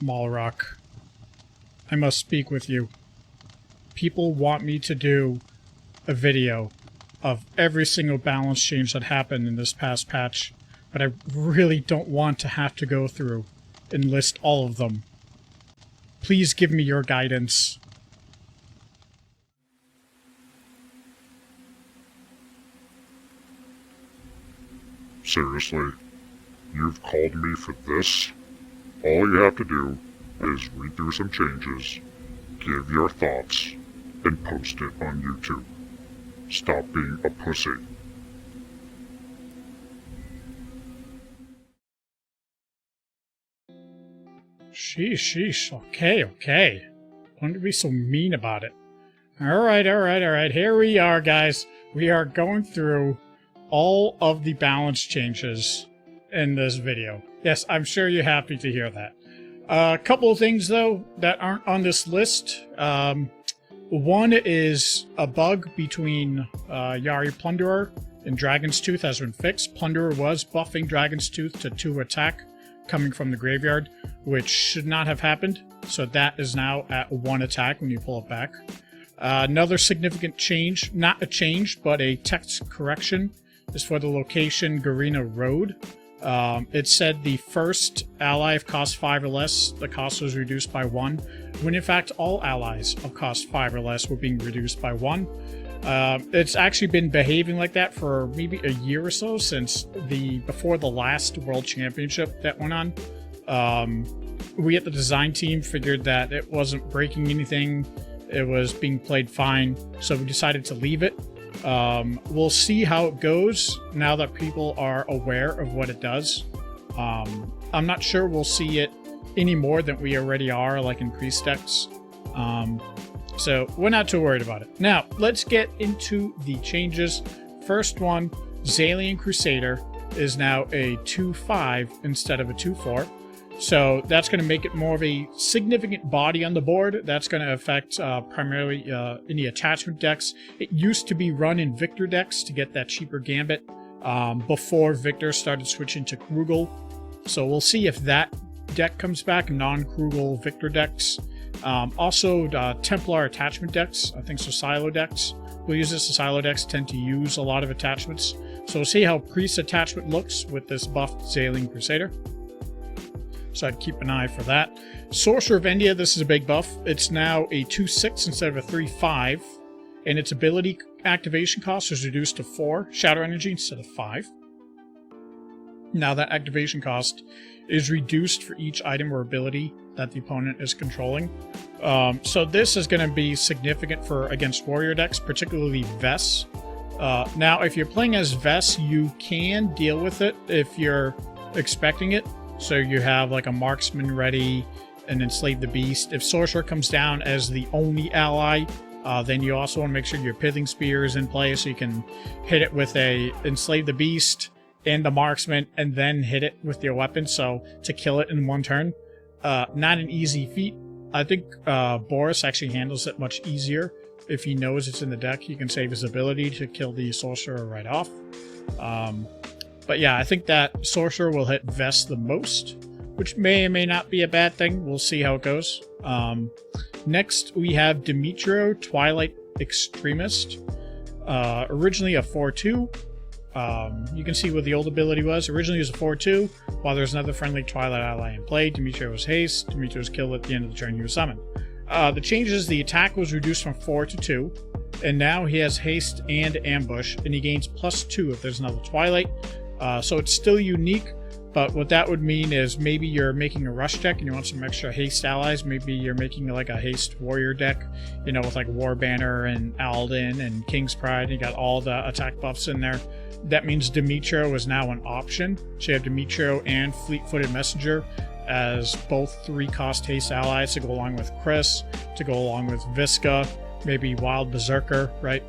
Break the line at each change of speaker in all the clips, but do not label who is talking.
Malrock. I must speak with you. People want me to do a video of every single balance change that happened in this past patch, but I really don't want to have to go through and list all of them. Please give me your guidance.
Seriously? You've called me for this? All you have to do is read through some changes, give your thoughts, and post it on YouTube. Stop being a pussy.
Sheesh. Okay. Don't be so mean about it. Alright. Here we are, guys. We are going through all of the balance changes in this video. Yes, I'm sure you're happy to hear that. A couple of things, though, that aren't on this list. One is a bug between Yari Plunderer and Dragon's Tooth has been fixed. Plunderer was buffing Dragon's Tooth to 2 attack coming from the graveyard, which should not have happened. So that is now at 1 attack when you pull it back. Another significant change, not a change, but a text correction, is for the location Garina Road. It said the first ally of cost 5 or less, the cost was reduced by 1, when in fact all allies of cost 5 or less were being reduced by 1. It's actually been behaving like that for maybe a year or so since before the last World Championship that went on. We at the design team figured that it wasn't breaking anything, it was being played fine, so we decided to leave it. We'll see how it goes now that people are aware of what it does. I'm not sure we'll see it any more than we already are, like in priest decks. So we're not too worried about it. Now, let's get into the changes. First one, Zalien Crusader is now a 2/5 instead of a 2/4. So that's going to make it more of a significant body on the board. That's going to affect primarily any attachment decks. It used to be run in Victor decks to get that cheaper Gambit before Victor started switching to Krugel. So we'll see if that deck comes back, non-Krugel Victor decks. Also, Templar attachment decks, I think Sosilo decks. We'll use this. Sosilo decks tend to use a lot of attachments. So we'll see how Priest attachment looks with this buffed Zalien Crusader. So I'd keep an eye for that. Sorcerer of Endia, this is a big buff. It's now a 2/6 instead of a 3/5. And its ability activation cost is reduced to 4 Shadow Energy instead of 5. Now that activation cost is reduced for each item or ability that the opponent is controlling. So this is going to be significant for against warrior decks, particularly Vests. Now, if you're playing as Vests, you can deal with it if you're expecting it. So you have like a Marksman ready and Enslave the Beast. If Sorcerer comes down as the only ally, then you also want to make sure your Pithing Spear is in play so you can hit it with a Enslave the Beast and the Marksman and then hit it with your weapon, so to kill it in 1 turn. Not an easy feat. I think Boris actually handles it much easier. If he knows it's in the deck, he can save his ability to kill the Sorcerer right off. But yeah, I think that Sorcerer will hit Vest the most, which may or may not be a bad thing. We'll see how it goes. Next, we have Demetreyo, Twilight Extremist. Originally a 4/2. You can see what the old ability was. Originally it was a 4/2. While there's another friendly Twilight ally in play, Demetreyo was haste. Demetreyo was killed at the end of the turn he was summoned. The changes, the attack was reduced from 4 to 2. And now he has haste and ambush, and he gains +2 if there's another Twilight. So it's still unique, but what that would mean is maybe you're making a rush deck and you want some extra haste allies. Maybe you're making like a haste warrior deck, you know, with like War Banner and Alden and King's Pride. You got all the attack buffs in there. That means Demetreyo is now an option. So you have Demetreyo and Fleet-Footed Messenger as both 3-cost haste allies to go along with Chris, to go along with Visca, maybe Wild Berserker, right?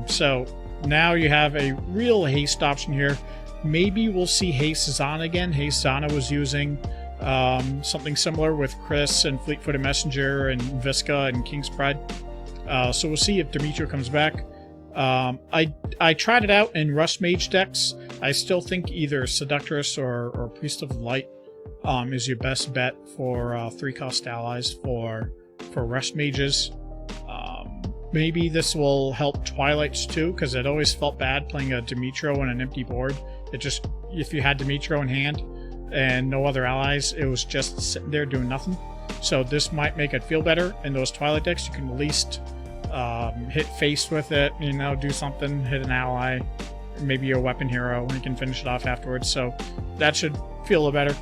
So now you have a real haste option here. Maybe we'll see Haste Zana again. Haste Zana was using something similar with Chris and Fleet-Footed Messenger and Visca and King's Pride. So we'll see if Demetreyo comes back. I tried it out in Rust Mage decks. I still think either Seductress or Priest of Light is your best bet for 3-cost allies for Rush Mages. Maybe this will help Twilights too, because it always felt bad playing a Demetreyo on an empty board. It just, if you had Demetreyo in hand and no other allies, it was just sitting there doing nothing. So this might make it feel better. In those Twilight decks, you can at least hit face with it, you know, do something, hit an ally, maybe your weapon hero, and you can finish it off afterwards. So that should feel a little better.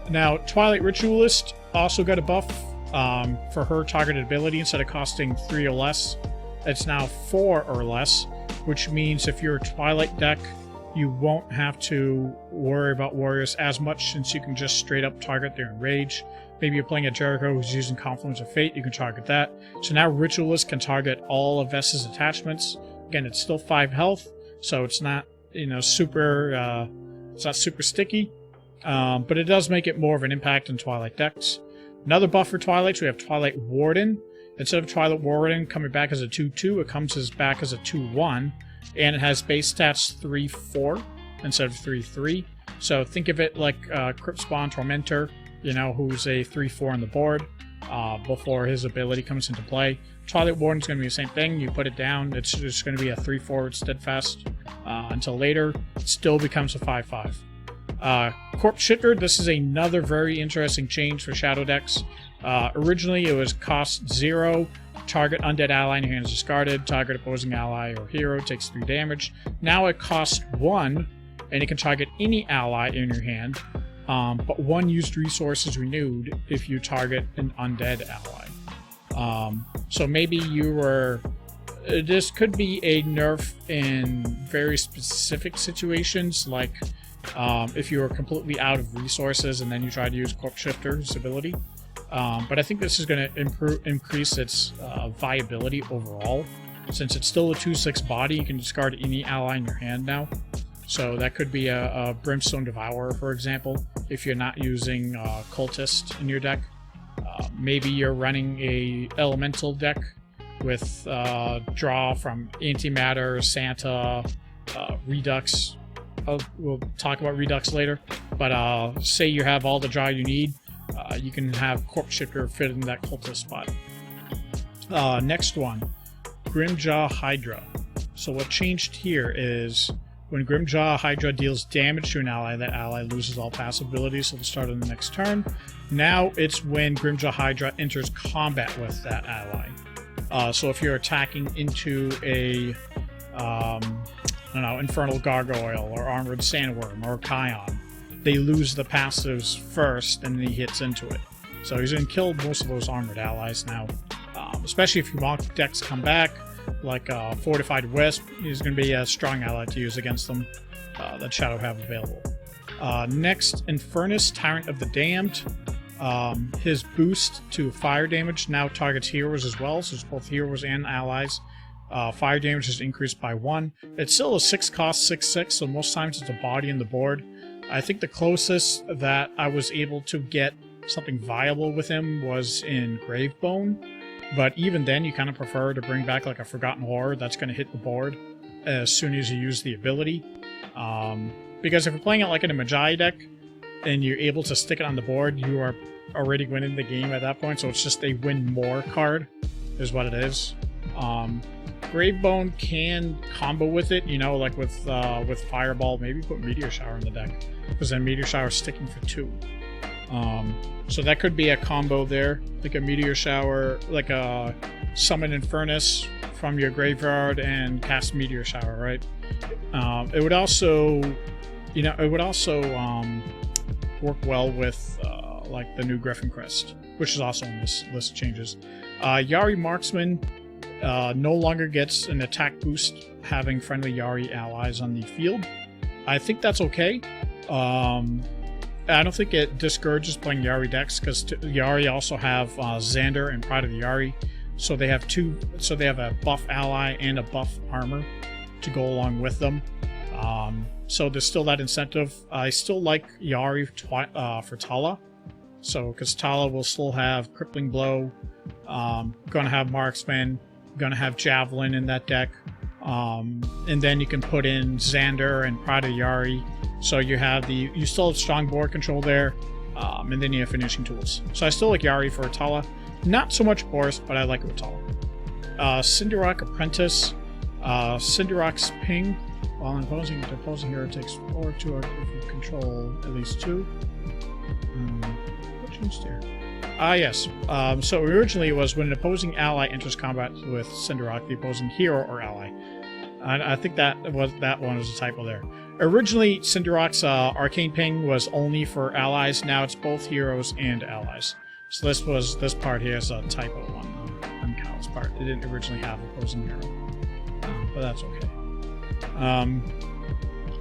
Now, Twilight Ritualist also got a buff for her targeted ability. Instead of costing 3 or less, it's now 4 or less, which means if you're a Twilight deck, you won't have to worry about warriors as much, since you can just straight up target their enrage. Maybe you're playing a Jericho who's using Confluence of Fate, you can target that. So now Ritualist can target all of Vest's attachments. Again, it's still 5 health, so it's not, you know, super sticky, but it does make it more of an impact in Twilight decks. Another buff for Twilights, we have Twilight Warden. Instead of Twilight Warden coming back as a 2/2, it comes back as a 2/1, and it has base stats 3/4 instead of 3/3. So think of it like Crypt Spawn Tormentor, you know, who's a 3/4 on the board before his ability comes into play. Twilight Warden's going to be the same thing. You put it down, it's just going to be a 3/4 steadfast until later. It still becomes a 5/5. Corpse Shifter, this is another very interesting change for Shadow decks. Originally, it was cost 0, target undead ally in your hand is discarded, target opposing ally or hero takes 3 damage. Now it costs 1, and it can target any ally in your hand, but 1 used resource is renewed if you target an undead ally. So maybe you were... This could be a nerf in very specific situations, like if you were completely out of resources and then you try to use Corpse Shifter's ability. But I think this is going to increase its viability overall. Since it's still a 2/6 body, you can discard any ally in your hand now. So that could be a Brimstone Devourer, for example, if you're not using Cultist in your deck. Maybe you're running a Elemental deck with draw from Antimatter, Santa, Redux. We'll talk about Redux later. But say you have all the draw you need, you can have Corpse Shifter fit in that Cultist spot. Next one, Grimjaw Hydra. So what changed here is when Grimjaw Hydra deals damage to an ally, that ally loses all passive abilities at the start of the next turn. Now it's when Grimjaw Hydra enters combat with that ally. So if you're attacking into a, I don't know, Infernal Gargoyle or Armored Sandworm or Kion, they lose the passives first and then he hits into it. So he's going to kill most of those armored allies now. Especially if your mock decks come back, like Fortified Wisp, he's going to be a strong ally to use against them that Shadow have available. Next, Infernus, Tyrant of the Damned. His boost to fire damage now targets heroes as well, so it's both heroes and allies. Fire damage is increased by 1. It's still a 6-cost 6/6, so most times it's a body in the board. I think the closest that I was able to get something viable with him was in Gravebone, but even then you kind of prefer to bring back like a Forgotten Horror that's going to hit the board as soon as you use the ability. Because if you're playing it like in a Magi deck and you're able to stick it on the board, you are already winning the game at that point, so it's just a win more card is what it is. Gravebone can combo with it, you know, like with Fireball. Maybe put Meteor Shower in the deck, because then Meteor Shower is sticking for 2. So that could be a combo there, like a Meteor Shower, like a Summon Infernus from your graveyard and cast Meteor Shower, right? It would also, you know, work well with like the new Griffoncrest, which is also on this list of changes. Yari Marksman no longer gets an attack boost having friendly Yari allies on the field. I think that's okay. I don't think it discourages playing Yari decks, because Yari also have Xander and Pride of the Yari, so they have a buff ally and a buff armor to go along with them. So there's still that incentive. I still like Yari for Tala, so because Tala will still have Crippling Blow, gonna have Marksman, gonna have Javelin in that deck, and then you can put in Xander and Pride of Yari. So you still have strong board control there. And then you have finishing tools. So I still like Yari for Atala. Not so much Boris, but I like it with Atala. Sindarok Apprentice. Sindarok's Ping. While imposing, the opposing hero takes 4 to if you control at least 2. What changed here? Yes. So originally it was when an opposing ally enters combat with Sindarok, the opposing hero or ally. I think that one was a typo there. Originally, Sindarok's Arcane Ping was only for allies. Now it's both heroes and allies. So this part here is a typo on Cal's part. It didn't originally have opposing hero, but that's okay.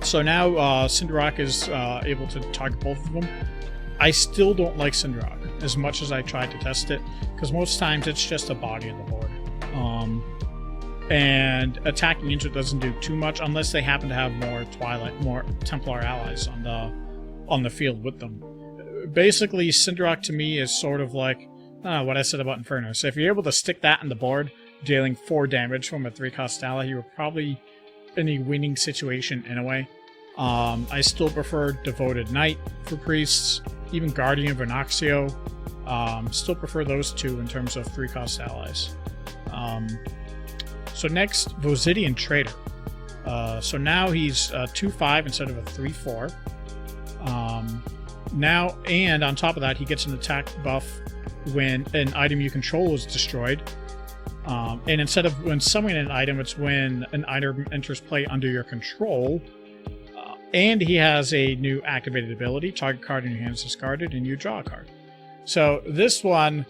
So now Sindarok is able to target both of them. I still don't like Sindarok as much as I tried to test it, because most times it's just a body on the board. And attacking into it doesn't do too much unless they happen to have more Templar allies on the field with them. Basically, Sindarok to me is sort of like what I said about Infernus. If you're able to stick that on the board, dealing 4 damage from a 3-cost ally, you're probably in a winning situation in a way. I still prefer Devoted Knight for priests, even Guardian of Unaxio. Still prefer those two in terms of 3-cost allies. So next, Vozitian Trader. So now he's 2/5 instead of a 3/4. Now, and on top of that, he gets an attack buff when an item you control is destroyed. And instead of when summoning an item, it's when an item enters play under your control. And he has a new activated ability. Target card in your hand is discarded, and you draw a card. So this one,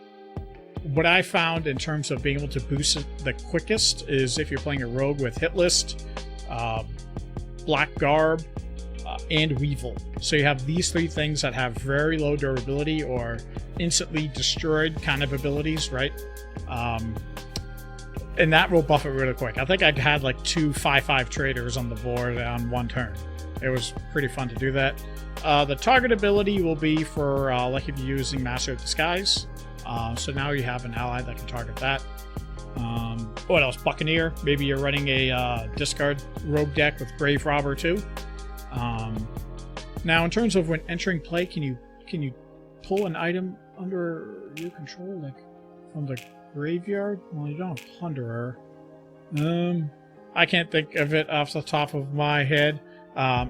what I found in terms of being able to boost it the quickest is if you're playing a rogue with hit list, Black Garb, and Weevil. So you have these 3 things that have very low durability or instantly destroyed kind of abilities, right? And that will buff it really quick. I think I had like 2 5/5 traders on the board on 1 turn. It was pretty fun to do that. The target ability will be for like if you're using Master of Disguise. So now you have an ally that can target that. What else? Buccaneer. Maybe you're running a discard rogue deck with Grave Robber too. Now, in terms of when entering play, can you pull an item under your control, like from the graveyard? Well, you don't have Plunderer. I can't think of it off the top of my head.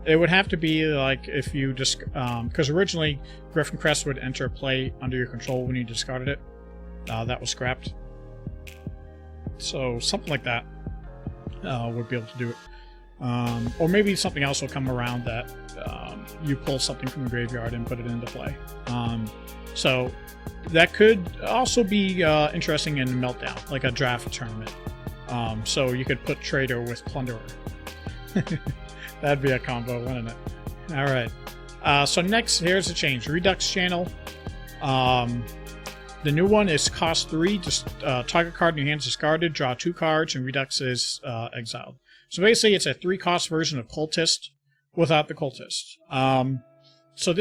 It would have to be like if you just because originally Griffoncrest would enter play under your control when you discarded it. That was scrapped. So something like that would be able to do it. Or maybe something else will come around that you pull something from the graveyard and put it into play. So that could also be interesting in Meltdown, like a draft tournament. So you could put Trader with Plunderer. That'd be a combo, wouldn't it? Alright. So next, here's a change. Redux Channel. The new one is cost 3. Just target card in your hand is discarded, draw 2 cards, and Redux is exiled. So basically, it's a 3-cost version of Cultist without the Cultist. So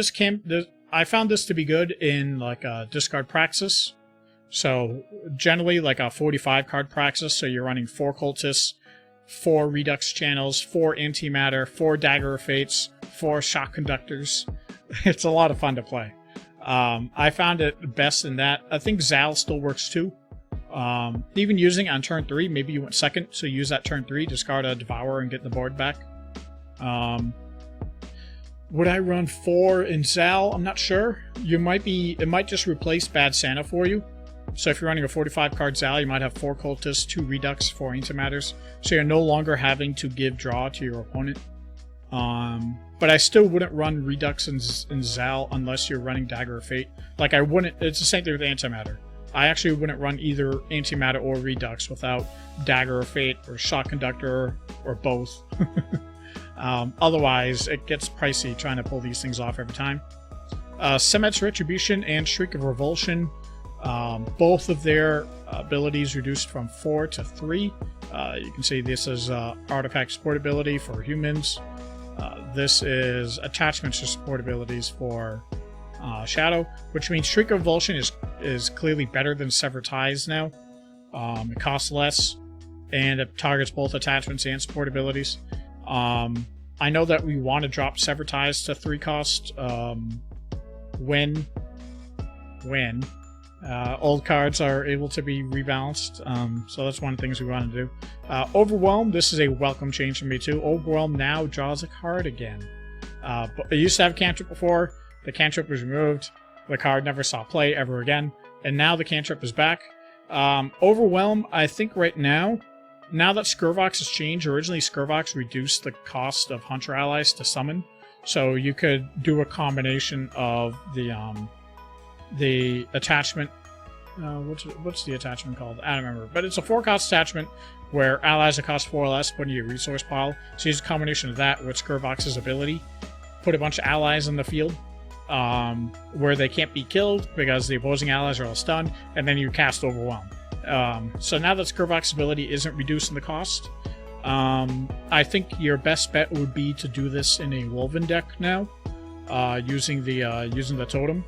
I found this to be good in like a discard Praxis. So generally like a 45-card Praxis. So you're running 4 Cultists, 4 Redux Channels, 4 Antimatter, 4 Dagger of Fates, 4 Shock Conductors. It's a lot of fun to play. I found it best in that. I think Zal still works too. Even using on turn 3, maybe you went second, so use that turn 3, discard a Devour and get the board back. Would I run 4 in Zal? I'm not sure. It might just replace Bad Santa for you. So if you're running a 45-card Zal, you might have 4 Cultists, 2 Redux, 4 Antimatters. So you're no longer having to give draw to your opponent. But I still wouldn't run Redux in Zal unless you're running Dagger of Fate. Like I wouldn't, it's the same thing with Antimatter. I actually wouldn't run either Antimatter or Redux without Dagger of Fate or Shock Conductor or both. Otherwise, it gets pricey trying to pull these things off every time. Saymeht's Retribution and Shriek of Revulsion, both of their abilities reduced from 4 to 3. You can see this is artifact support ability for humans. This is attachments to support abilities for Shadow, which means Shriek of Revulsion is clearly better than Sever Ties now. It costs less, and it targets both attachments and support abilities. I know that we want to drop Sever Ties to 3 cost when old cards are able to be rebalanced. So that's one of the things we want to do. Overwhelm, this is a welcome change for me too. Overwhelm now draws a card again. But it used to have a cantrip before. The cantrip was removed. The card never saw play ever again. And now the cantrip is back. Overwhelm, I think right now that Skirvox has changed, originally Skirvox reduced the cost of Hunter allies to summon. So you could do a combination of the attachment. What's the attachment called? I don't remember. But it's a 4-cost attachment where allies that cost 4 or less put in your resource pile. So use a combination of that with Skirvox's ability. Put a bunch of allies in the field where they can't be killed because the opposing allies are all stunned, and then you cast Overwhelm. So now that Skirvox's ability isn't reducing the cost, I think your best bet would be to do this in a Wulven deck now, using the totem.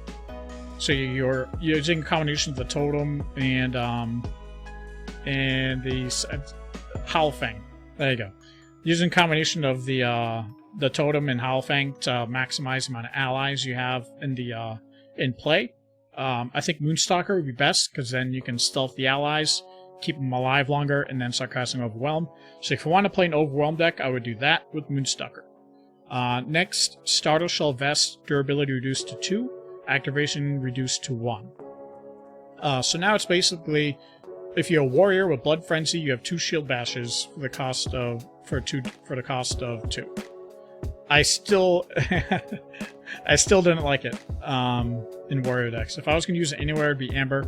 So you're using a combination of the totem and the Howlfang. There you go. Using a combination of the totem and Howlfang to maximize the amount of allies you have in play. I think Moonstalker would be best, because then you can stealth the allies, keep them alive longer, and then start casting Overwhelm. So if you want to play an Overwhelm deck, I would do that with Moonstalker. Next, Startleshell Vest, durability reduced to 2, activation reduced to 1. So now it's basically, if you're a warrior with Blood Frenzy, you have 2 shield bashes for the cost of 2. I still didn't like it in warrior decks. If I was going to use it anywhere, it'd be Amber.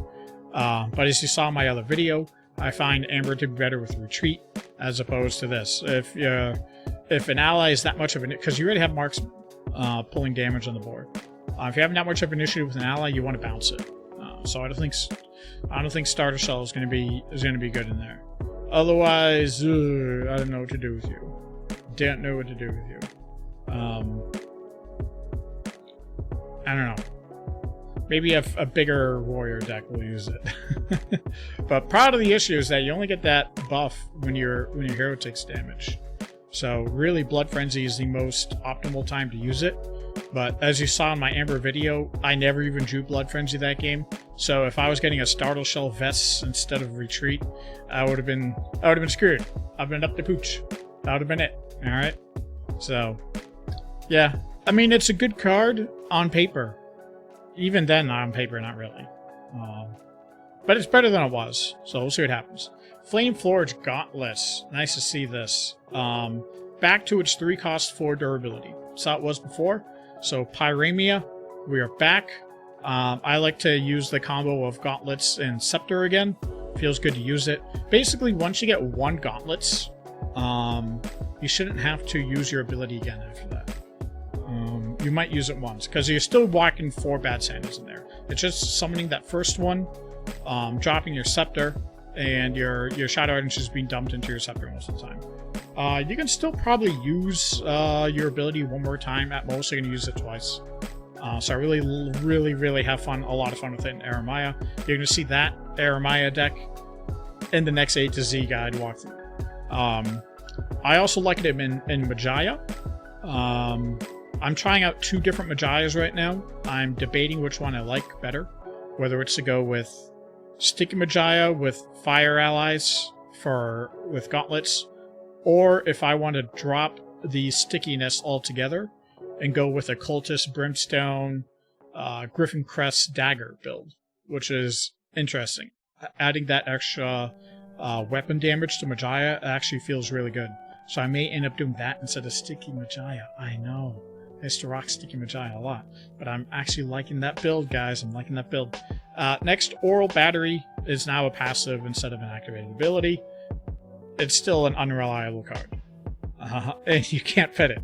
But as you saw in my other video, I find Amber to be better with Retreat as opposed to this. If an ally is that much of an, because you already have Marksman pulling damage on the board. If you have that much of an issue with an ally, you want to bounce it. So I don't think Startleshell is going to be good in there. Otherwise, I don't know what to do with you. Don't know what to do with you. I don't know. Maybe a bigger warrior deck will use it. But part of the issue is that you only get that buff when your hero takes damage. So really, Blood Frenzy is the most optimal time to use it. But as you saw in my Amber video, I never even drew Blood Frenzy that game. So if I was getting a Startleshell Vest instead of Retreat, I would have been screwed. I've been up the pooch. That would have been it. All right. So yeah, I mean, it's a good card on paper. Even then, on paper, not really. But it's better than it was. So we'll see what happens. Flameforged Gauntlets. Nice to see this. Back to its 3-cost 4 durability. So it was before. So Pyramia, we are back. I like to use the combo of Gauntlets and Scepter again. Feels good to use it. Basically, once you get 1 Gauntlets, you shouldn't have to use your ability again after that. You might use it once, because you're still whacking 4 Bad Sanders in there. It's just summoning that first one, dropping your Scepter, and your Shadow Ardent is being dumped into your Scepter most of the time. You can still probably use your ability 1 more time at most. You're going to use it twice. So I really have fun, a lot of fun with it in Aramaya. You're going to see that Aramaya deck in the next A to Z guide walkthrough. I also like it in Majaya. I'm trying out 2 different Majayas right now. I'm debating which one I like better. Whether it's to go with Sticky Majaya with fire allies with gauntlets, or if I want to drop the stickiness altogether and go with a Cultist Brimstone Griffoncrest Dagger build, which is interesting. Adding that extra weapon damage to Majaya actually feels really good. So I may end up doing that instead of Sticky Majaya. I know. I used to rock Sticky Majaya a lot. But I'm actually liking that build, guys. I'm liking that build. Next, Aural Battery is now a passive instead of an activated ability. It's still an unreliable card. And you can't fit it.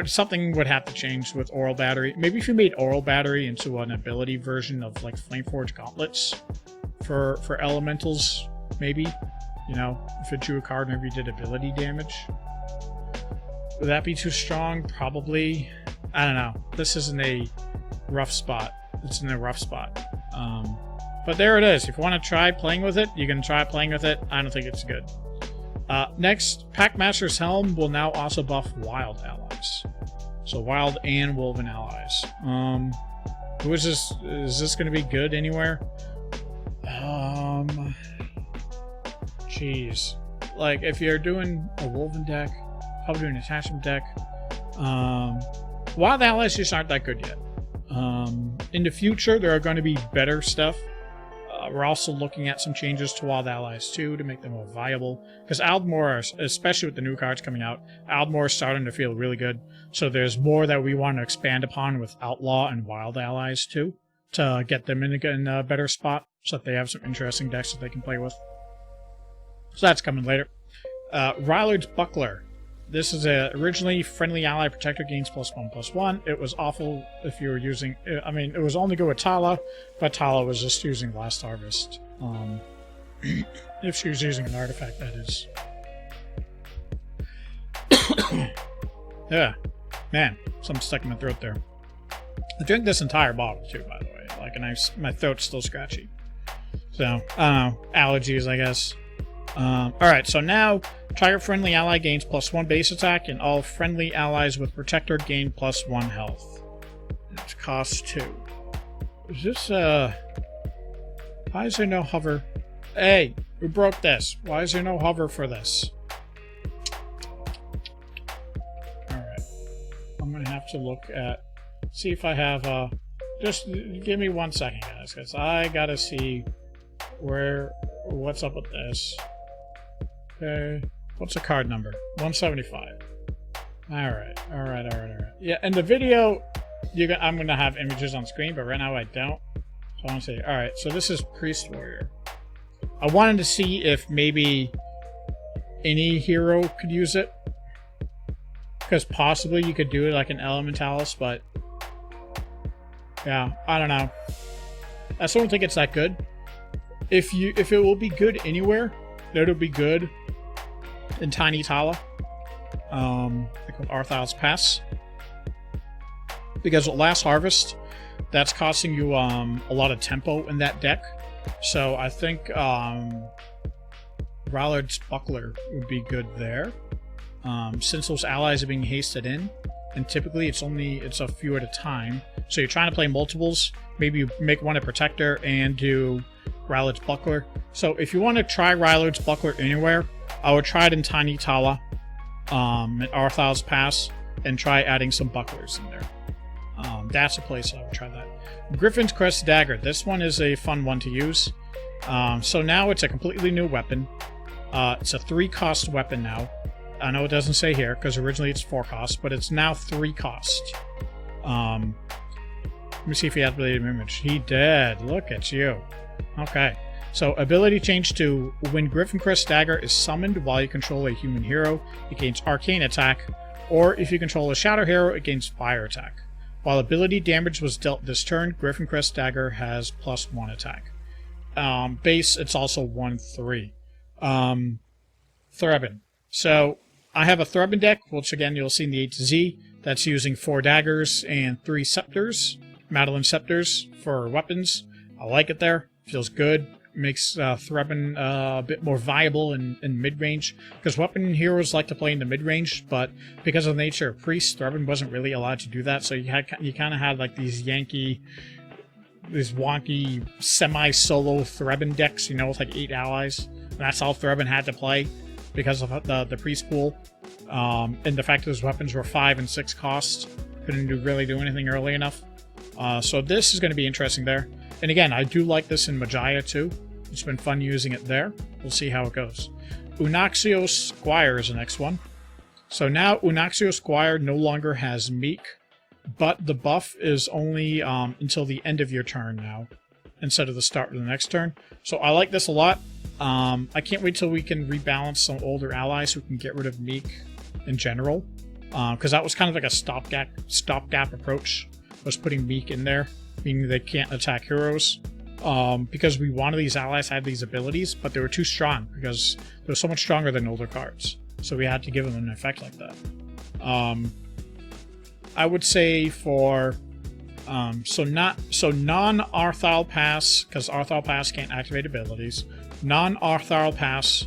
Something would have to change with Aural Battery. Maybe if you made Aural Battery into an ability version of like Flameforged Gauntlets for elementals, maybe. You know, if it drew a card whenever you did ability damage. Would that be too strong? Probably. I don't know. This isn't a rough spot. It's in a rough spot. But there it is. If you want to try playing with it, you can try playing with it. I don't think it's good. Next, Packmaster's Helm will now also buff wild allies. So Wild and Wulven allies. Who is this? Is this going to be good anywhere? Jeez. Like, if you're doing a Wulven deck, probably doing an attachment deck. Wild allies just aren't that good yet. In the future, there are going to be better stuff. We're also looking at some changes to Wild Allies too to make them more viable. Because Aldmore, especially with the new cards coming out, Aldmore is starting to feel really good. So there's more that we want to expand upon with Outlaw and Wild Allies too, to get them in a better spot so that they have some interesting decks that they can play with. So that's coming later. Rylard's Buckler. This is originally friendly ally protector gains +1/+1. It was awful if you were using... I mean, it was only good with Tala, but Tala was just using Last Harvest. If she was using an artifact, that is. Yeah. Man, something stuck in my throat there. I drank this entire bottle, too, by the way. Like, and my throat's still scratchy. So, I don't know. Allergies, I guess. Alright, so now, target friendly ally gains +1 base attack, and all friendly allies with protector gain +1 health. It costs 2. Is this, why is there no hover? Hey, who broke this? Why is there no hover for this? Alright. I'm gonna have to look at, see if I have, just give me 1 second, guys, because I gotta see what's up with this. Okay, what's the card number? 175. Alright. Yeah, in the video, I'm going to have images on screen, but right now I don't. So I want to say, alright, so this is Priest Warrior. I wanted to see if maybe any hero could use it. Because possibly you could do it like an Elementalis, but... yeah, I don't know. I still don't think it's that good. If it will be good anywhere, it'll be good in Tiny Tala. Like with Arthal's Pass. Because with Last Harvest, that's costing you a lot of tempo in that deck. So I think Rylard's Buckler would be good there. Since those allies are being hasted in, and typically it's a few at a time. So you're trying to play multiples, maybe you make one a Protector and do Rylard's Buckler. So if you want to try Rylard's Buckler anywhere, I would try it in Tiny Tala, at Arthal's Pass, and try adding some Bucklers in there. That's a place I would try that. Griffoncrest Dagger. This one is a fun one to use. So now it's a completely new weapon. It's a 3-cost weapon now. I know it doesn't say here, because originally it's 4 cost, but it's now 3 cost. Let me see if he has ability image. He did. Look at you. Okay. So, ability change to when Griffoncrest Dagger is summoned while you control a human hero, it gains arcane attack, or if you control a shadow hero, it gains fire attack. While ability damage was dealt this turn, Griffoncrest Dagger has +1 attack. Base, it's also 1/3. Threbin. So, I have a Threbin deck, which again you'll see in the A to Z, that's using 4 daggers and 3 scepters, Madeline scepters for weapons. I like it there. Feels good. Makes Threbin a bit more viable in mid-range, because weapon heroes like to play in the mid-range, but because of the nature of Priest, Threbin wasn't really allowed to do that, so you kind of had like these wonky semi-solo Threbin decks, you know, with like 8 allies. And that's all Threbin had to play because of the Priest pool, and the fact that his weapons were 5 and 6 cost. Couldn't really do anything early enough. So this is going to be interesting there. And again, I do like this in Majaya too. It's been fun using it there. We'll see how it goes. Unaxio Squire is the next one. So now Unaxio Squire no longer has Meek, but the buff is only until the end of your turn now, instead of the start of the next turn. So I like this a lot. I can't wait till we can rebalance some older allies who can get rid of Meek in general. Because that was kind of like a stopgap approach, was putting Meek in there, meaning they can't attack heroes. Because one of these allies had these abilities, but they were too strong, because they were so much stronger than older cards. So we had to give them an effect like that. I would say for... non-Arthal Pass, because Arthal Pass can't activate abilities, non-Arthal Pass,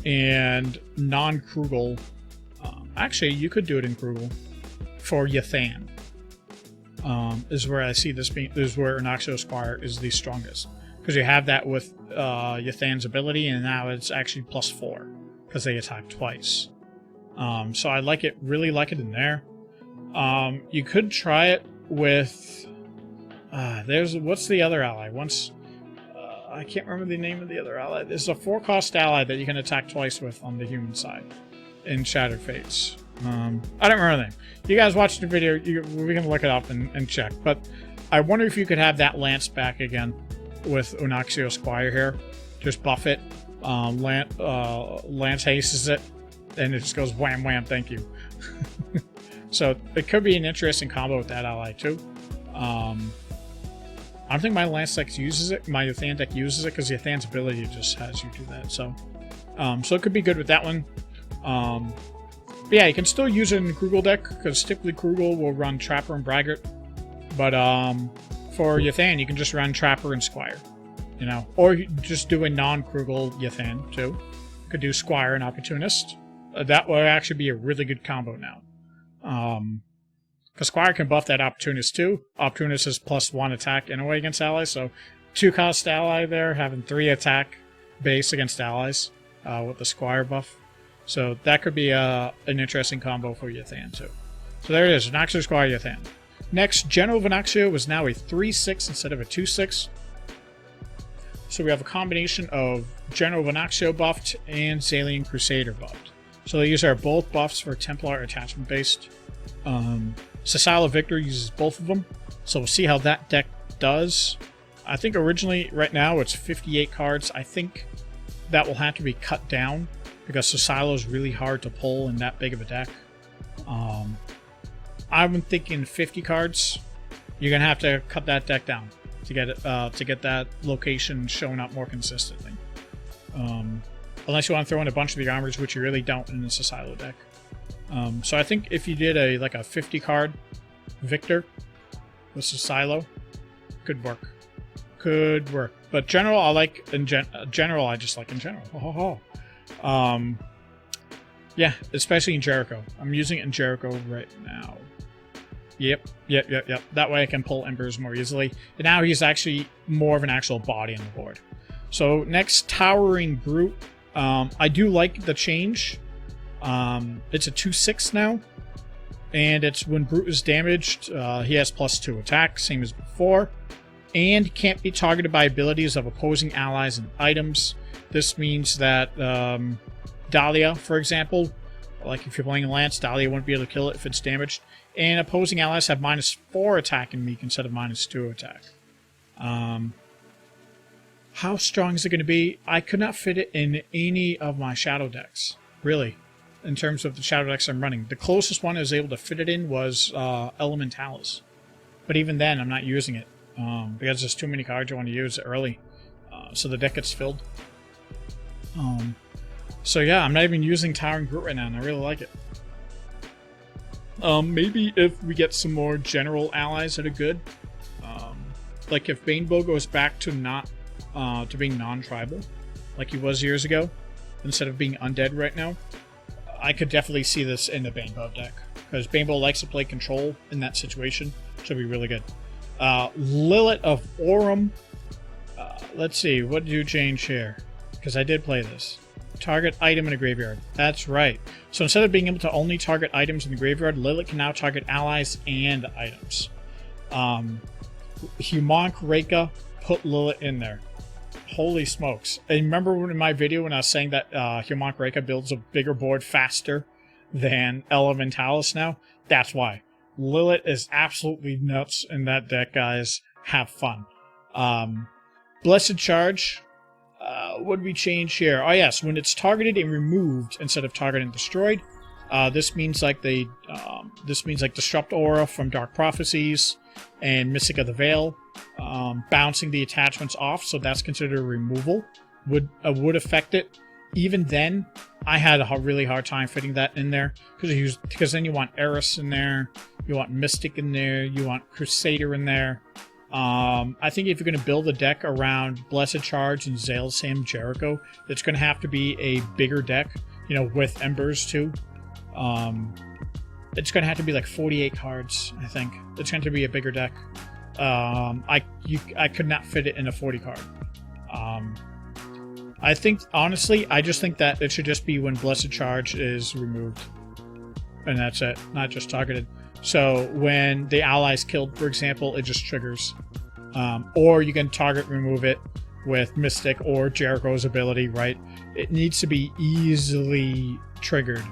and non-Krugel. Actually, you could do it in Krugel. for Yathan. Is where I see this being, is where Unaxio Squire is the strongest. Because you have that with Yathan's ability, and now it's actually +4, because they attack twice. So I like it, really like it in there. You could try it with, what's the other ally? I can't remember the name of the other ally. There's a 4-cost ally that you can attack twice with on the human side in Shattered Fates. I don't remember the name. You guys watch the video, we can look it up and check. But I wonder if you could have that lance back again with Unaxio Squire here. Just buff it. Lance hastes it, and it just goes wham wham, thank you. So it could be an interesting combo with that ally too. I don't think my Lance deck uses it. My Yathan deck uses it because Yathan's ability just has you do that. So it could be good with that one. But yeah, you can still use it in the Krugel deck because typically Krugel will run Trapper and Braggart. But for Yathan, you can just run Trapper and Squire. You know, or just do a non-Krugel Yathan too. You could do Squire and Opportunist. That would actually be a really good combo now. Because Squire can buff that Opportunist too. Opportunist is +1 attack anyway against allies, so 2-cost ally there, having 3 attack base against allies with the Squire buff. So that could be an interesting combo for Yathan too. So there it is, Unaxio Squire Yathan. Next, General of Unaxio was now a 3/6 instead of a 2/6. So we have a combination of General of Unaxio buffed and Zalien Crusader buffed. So these are both buffs for Templar attachment based. Sosilo Victor uses both of them, so we'll see how that deck does. I think originally, right now, it's 58 cards. I think that will have to be cut down because Sosilo is really hard to pull in that big of a deck. I'm thinking 50 cards. You're gonna have to cut that deck down to get it, to get that location showing up more consistently. Unless you want to throw in a bunch of the armors, which you really don't in the Sosilo deck. So I think if you did a 50 card Victor with Sosilo, could work. Could work. But general, I like in general. I just like in general. Yeah, especially in Jericho. I'm using it in Jericho right now. Yep. That way I can pull Embers more easily. And now he's actually more of an actual body on the board. So next, Towering Brute. I do like the change. It's a 2/6 now. And it's when Brute is damaged, he has +2 attack, same as before. And can't be targeted by abilities of opposing allies and items. This means that Dahlia, for example, like if you're playing a Lance, Dahlia won't be able to kill it if it's damaged. And opposing allies have -4 attack in Meek instead of -2 attack. How strong is it going to be? I could not fit it in any of my Shadow decks, really, in terms of the Shadow decks I'm running. The closest one I was able to fit it in was Elementalis. But even then, I'm not using it, because there's too many cards I want to use early, so the deck gets filled. So yeah, I'm not even using Towering Brute right now, and I really like it. Maybe if we get some more general allies that are good, like if Banebow goes back to to being non-tribal, like he was years ago, instead of being undead right now, I could definitely see this in the Banebow deck, because Banebow likes to play control in that situation, so it'd be really good. Lilyt of Orem. Let's see, what did you change here? Because I did play this. Target item in a graveyard. That's right. So instead of being able to only target items in the graveyard, Lilyt can now target allies and items. Humonic Reka put Lilyt in there. Holy smokes. And remember in my video when I was saying that Humonic Reka builds a bigger board faster than Elementalis now? That's why. Lilyt is absolutely nuts in that deck, guys. Have fun. Blessed Charge. What did we change here? Oh yes, when it's targeted and removed instead of targeted and destroyed, this means like Disrupt Aura from Dark Prophecies and Mystic of the Veil, bouncing the attachments off, so that's considered a removal. Would affect it. Even then, I had a really hard time fitting that in there because then you want Eris in there, you want Mystic in there, you want Crusader in there. I think if you're going to build a deck around Blessed Charge and Zalesam Jericho, it's going to have to be a bigger deck, you know, with Embers too. it's going to have to be like 48 cards, I think. It's going to be a bigger deck. I could not fit it in a 40 card. I think, honestly, I just think that it should just be when Blessed Charge is removed. And that's it, not just targeted. So when the ally's killed, for example, it just triggers. Or you can target remove it with Mystic or Jericho's ability, right? It needs to be easily triggered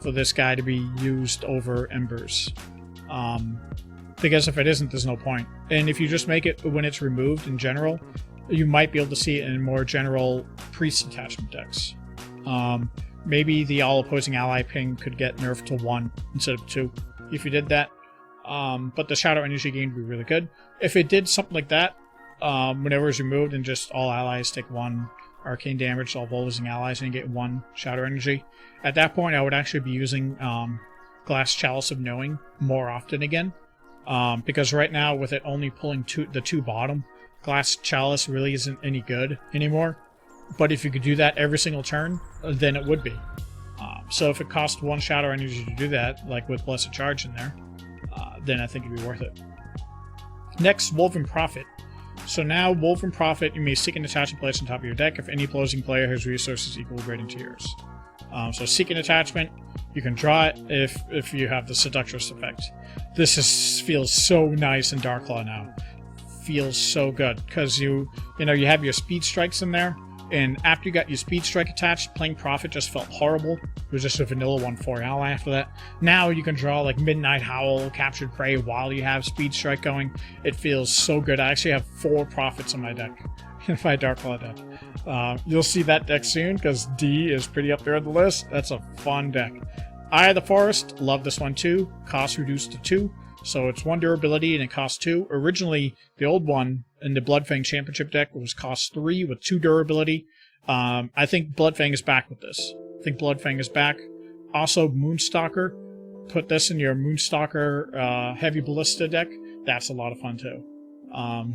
for this guy to be used over Embers. Because if it isn't, there's no point. And if you just make it when it's removed in general, you might be able to see it in more general priest attachment decks. Maybe the all opposing ally ping could get nerfed to 1 instead of 2 if you did that. But the shadow energy gain would be really good. If it did something like that, whenever it's removed and just all allies take 1 arcane damage, all opposing allies, and you get 1 shadow energy, at that point I would actually be using Glass Chalice of Knowing more often again. Because right now, with it only pulling the 2 bottom, Glass Chalice really isn't any good anymore. But if you could do that every single turn, then it would be. So if it cost 1 shadow energy to do that, like with Blessed Charge in there, then I think it'd be worth it. Next, Wulven Prophet. So now, Wulven Prophet, you may seek an attachment placed on top of your deck if any opposing player has resources equal grading to yours. So seek an attachment, you can draw it if you have the Seductress effect. This feels so nice in Darklaw now. Feels so good, because you have your speed strikes in there, and after you got your speed strike attached, playing Prophet just felt horrible. It was just a vanilla 1/4 ally after that. Now you can draw like Midnight Howl, Captured Prey while you have speed strike going. It feels so good. I actually have 4 Prophets on my deck, in my Darklaw deck. You'll see that deck soon, because D is pretty up there on the list. That's a fun deck. Eye of the Forest, love this one too. Cost reduced to 2. So it's 1 durability and it costs 2. Originally, the old one in the Bloodfang Championship deck was cost 3 with 2 durability. I think Bloodfang is back with this. I think Bloodfang is back. Also, Moonstalker. Put this in your Moonstalker Heavy Ballista deck. That's a lot of fun too.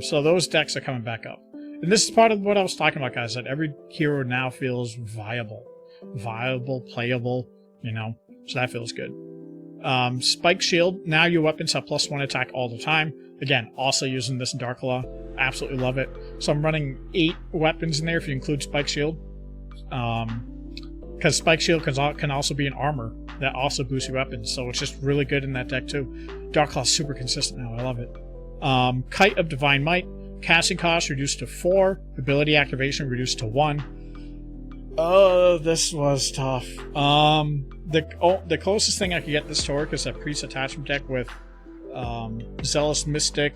So those decks are coming back up. And this is part of what I was talking about, guys, that every hero now feels viable. Viable, playable, so that feels good. Spike Shield, now your weapons have +1 attack all the time. Again, also using this in Darklaw. Absolutely love it. So I'm running 8 weapons in there if you include Spike Shield. Because Spike Shield can also be an armor that also boosts your weapons, so it's just really good in that deck too. Darklaw's super consistent now, I love it. Kite of Divine Might, casting cost reduced to 4, ability activation reduced to 1. Oh, this was tough. The closest thing I could get this to work is a priest attachment deck with Zealous Mystic,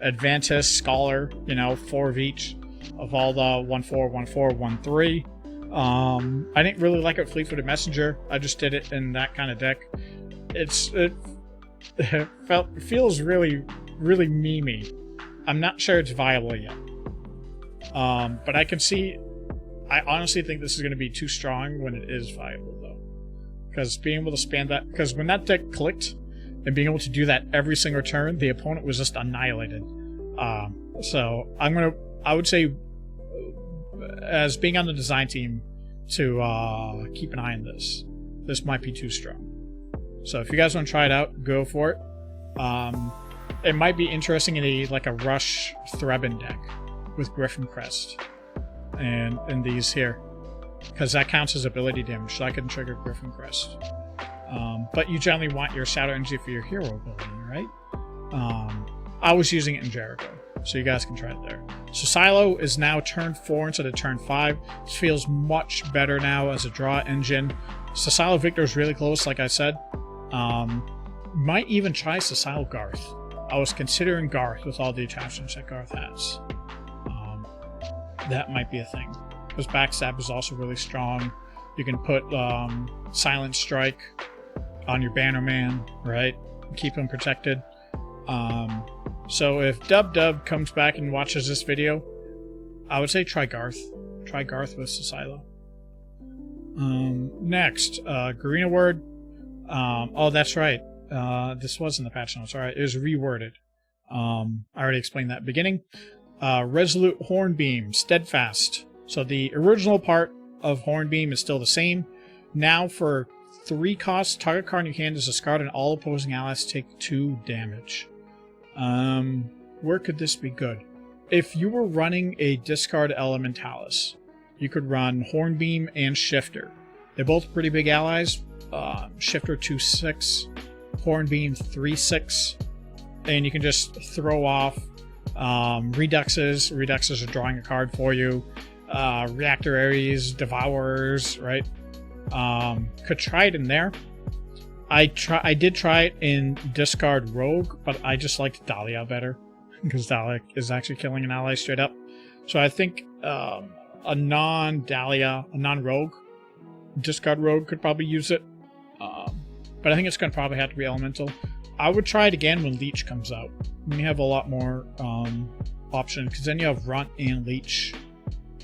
Advantis, Scholar, 4 of each of all the 1/4, 1/4, 1/3. I didn't really like it Fleet-Footed Messenger. I just did it in that kind of deck. It feels really, really memey. I'm not sure it's viable yet. But I honestly think this is going to be too strong when it is viable, though. Because being able to span that... Because when that deck clicked, and being able to do that every single turn, the opponent was just annihilated. So I would say, as being on the design team, to keep an eye on this. This might be too strong. So if you guys want to try it out, go for it. It might be interesting in a Rush Threbin deck with Griffoncrest and these here, because that counts as ability damage, so I can trigger Griffoncrest. But you generally want your Shadow Energy for your hero ability, right? I was using it in Jericho, so you guys can try it there. Sosilo is now turn 4 instead of turn 5. It feels much better now as a draw engine. Sosilo Victor is really close, like I said. Might even try Sosilo Garth. I was considering Garth with all the attachments that Garth has. That might be a thing. Because Backstab is also really strong. You can put Silent Strike on your Bannerman, right? Keep him protected. So if Dub comes back and watches this video, I would say try Garth. Try Garth with Sosilo. Next, Garina Road. Oh, that's right. This was in the patch notes. Alright, it was reworded. I already explained that at the beginning. Resolute Hornbeam, Steadfast. So the original part of Hornbeam is still the same. Now for 3 costs. Target card in your hand is discarded, and all opposing allies take 2 damage. Where could this be good? If you were running a discard Elementalis, you could run Hornbeam and Shifter. They're both pretty big allies. Shifter 2/6, Hornbeam 3/6, and you can just throw off Reduxes. Reduxes are drawing a card for you. Reactor Ares, Devourers, right? Could try it in there. I did try it in Discard Rogue, but I just liked Dahlia better, because Dahlia is actually killing an ally straight up. So I think a non-Dahlia, a non-Rogue, Discard Rogue could probably use it. But I think it's going to probably have to be Elemental. I would try it again when Leech comes out. You have a lot more options, because then you have Runt and Leech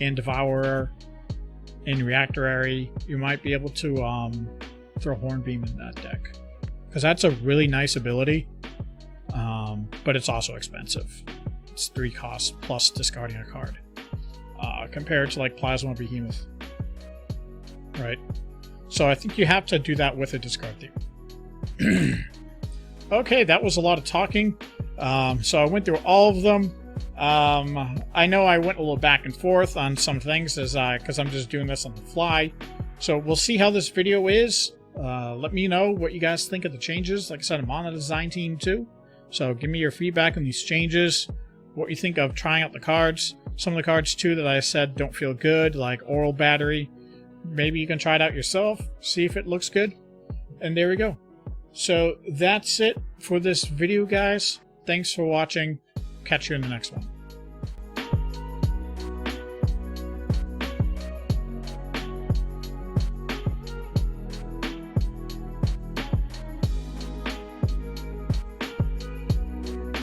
and Devourer and Reactor Area. You might be able to throw Hornbeam in that deck, because that's a really nice ability, but it's also expensive. It's 3 costs plus discarding a card, compared to like Plasma Behemoth, right? So I think you have to do that with a discard theme. Okay, that was a lot of talking. So I went through all of them. I know I went a little back and forth on some things because I'm just doing this on the fly. So we'll see how this video is. Let me know what you guys think of the changes. Like I said, I'm on the design team too. So give me your feedback on these changes. What you think of trying out the cards. Some of the cards too that I said don't feel good, like Aural Battery. Maybe you can try it out yourself, see if it looks good. And there we go. So that's it for this video, guys. Thanks for watching. Catch you in the next one.